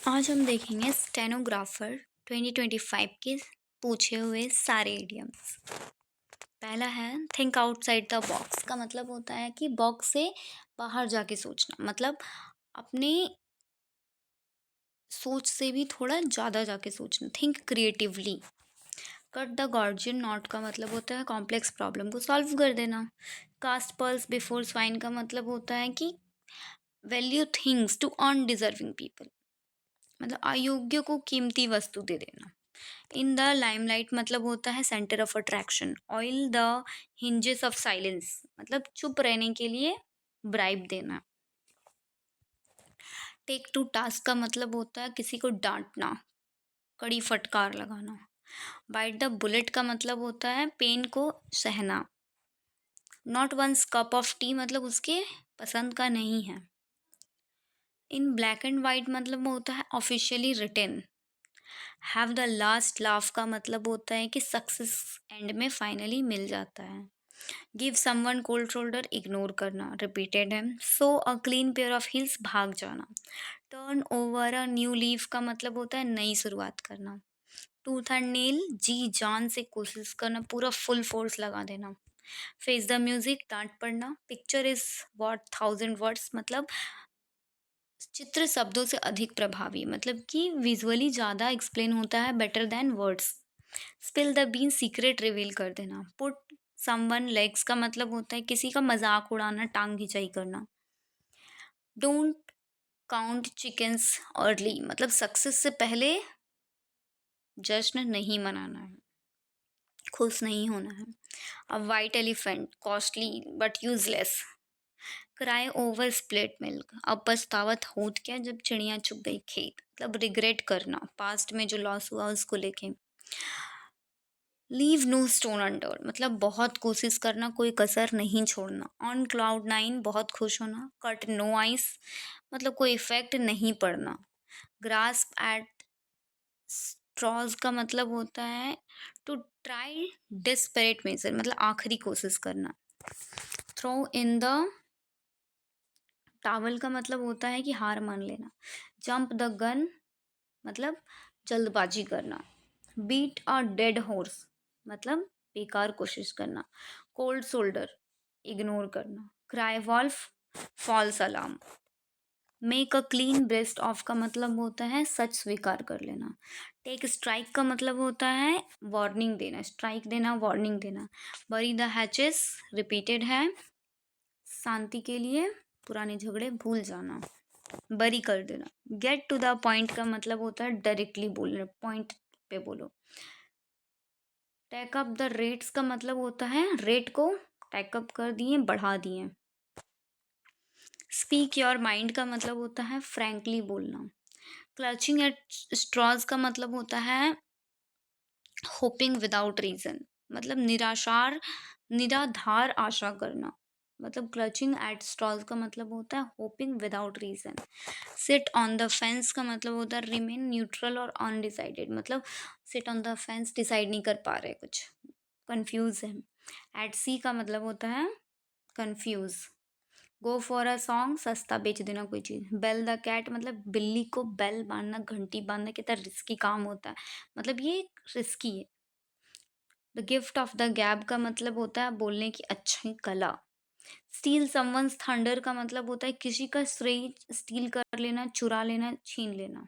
आज हम देखेंगे स्टेनोग्राफर 2025 के पूछे हुए सारे इडियम्स। पहला है थिंक आउटसाइड द बॉक्स। का मतलब होता है कि बॉक्स से बाहर जाके सोचना, मतलब अपने सोच से भी थोड़ा ज़्यादा जाके सोचना। Think creatively. Cut the Gordian knot का मतलब होता है कॉम्प्लेक्स प्रॉब्लम को सॉल्व कर देना। कास्ट पर्ल्स बिफोर स्वाइन का मतलब होता है कि value things to undeserving people, मतलब अयोग्य को कीमती वस्तु दे देना। इन द लाइमलाइट मतलब होता है centre of attraction. Oil the hinges of silence, मतलब चुप रहने के लिए ब्राइब देना। टेक टू टास्क का मतलब होता है किसी को डांटना, कड़ी फटकार लगाना। बाइट द बुलेट का मतलब होता है पेन को सहना। Not one's cup of tea मतलब उसके पसंद का नहीं है। इन ब्लैक एंड वाइट मतलब होता है officially written. Have the last laugh का मतलब होता है कि सक्सेस एंड में फाइनली मिल जाता है। Give someone cold shoulder ignore करना, रिपीटेड है। Show a clean pair of heels भाग जाना। Turn over a new leaf का मतलब होता है नई शुरुआत करना। टूथ एंड नेल जी जान से कोशिश करना, पूरा फुल फोर्स लगा देना। फेस द म्यूजिक डांट पड़ना। Picture is what thousand words, मतलब चित्र शब्दों से अधिक प्रभावी, मतलब कि विजुअली ज़्यादा एक्सप्लेन होता है better than words. Spill the bean secret reveal कर देना। पुट समवन लेग्स का मतलब होता है किसी का मजाक उड़ाना, टांग खिंचाई करना। डोंट काउंट चिकन्स अर्ली, मतलब सक्सेस से पहले जश्न नहीं मनाना है, खुश नहीं होना है। अ white elephant costly but useless. Cry over split milk, अब पछतावत होत क्या जब चिड़िया चुग गई खेत, मतलब रिग्रेट करना पास्ट में जो लॉस हुआ उसको लेके। लीव नो स्टोन अंडर, मतलब बहुत कोशिश करना, कोई कसर नहीं छोड़ना। ऑन क्लाउड नाइन, बहुत खुश होना। कट नो आइस, मतलब कोई इफेक्ट नहीं पड़ना। ग्रास्प एट स्ट्रॉज का मतलब होता है टू ट्राई डिस्परेट मेजर, मतलब आखिरी कोशिश करना। थ्रो इन द टावल का मतलब होता है कि हार मान लेना। जंप द गन, मतलब जल्दबाजी करना। बीट अ डेड हॉर्स, मतलब बेकार कोशिश करना। कोल्ड शोल्डर, इग्नोर करना। Cry wolf, false alarm. Make a clean breast of का मतलब होता है सच स्वीकार कर लेना। टेक स्ट्राइक का मतलब होता है वार्निंग देना, स्ट्राइक देना, वार्निंग देना। बरी द हैचेस, रिपीटेड है शांति के लिए, पुराने झगड़े भूल जाना, बरी कर देना। गेट टू द पॉइंट का मतलब होता है डायरेक्टली बोलना, पॉइंट पे बोलो। टैक अप द रेट्स का मतलब होता है रेट को टैकअप कर दिए, बढ़ा दिए। स्पीक योर माइंड का मतलब होता है फ्रैंकली बोलना। क्लचिंग एट स्ट्रॉज का मतलब होता है होपिंग विदाउट रीजन, मतलब निराधार आशा करना। मतलब क्लचिंग एट स्ट्रॉज का मतलब होता है hoping without reason. Sit on the fence का मतलब होता है रिमेन न्यूट्रल और अनडिसाइडेड, मतलब sit on the fence, decide नहीं कर पा रहे कुछ, कंफ्यूज है। एट सी का मतलब होता है confuse. Go for a song, सस्ता बेच देना कोई चीज़। बेल द कैट, मतलब बिल्ली को बेल बांधना, घंटी बांधना कितना रिस्की काम होता है, मतलब ये रिस्की है। द गिफ्ट ऑफ द गैब का मतलब होता है बोलने की अच्छी कला। स्टील समवंस थंडर का मतलब होता है किसी का श्रेय स्टील कर लेना, चुरा लेना, छीन लेना।